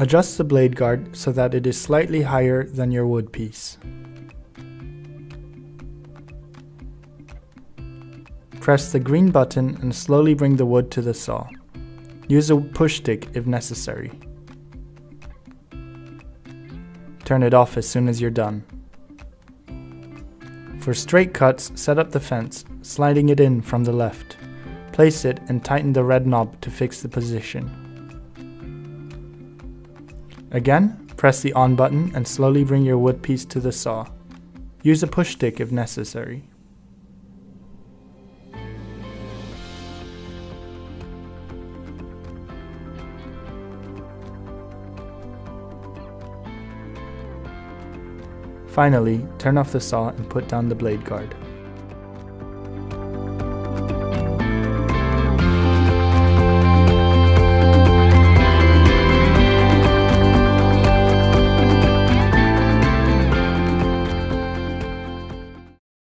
Adjust the blade guard so that it is slightly higher than your wood piece. Press the green button and slowly bring the wood to the saw. Use a push stick if necessary. Turn it off as soon as you're done. For straight cuts, set up the fence, sliding it in from the left. Place it and tighten the red knob to fix the position. Again, press the on button and slowly bring your wood piece to the saw. Use a push stick if necessary. Finally, turn off the saw and put down the blade guard.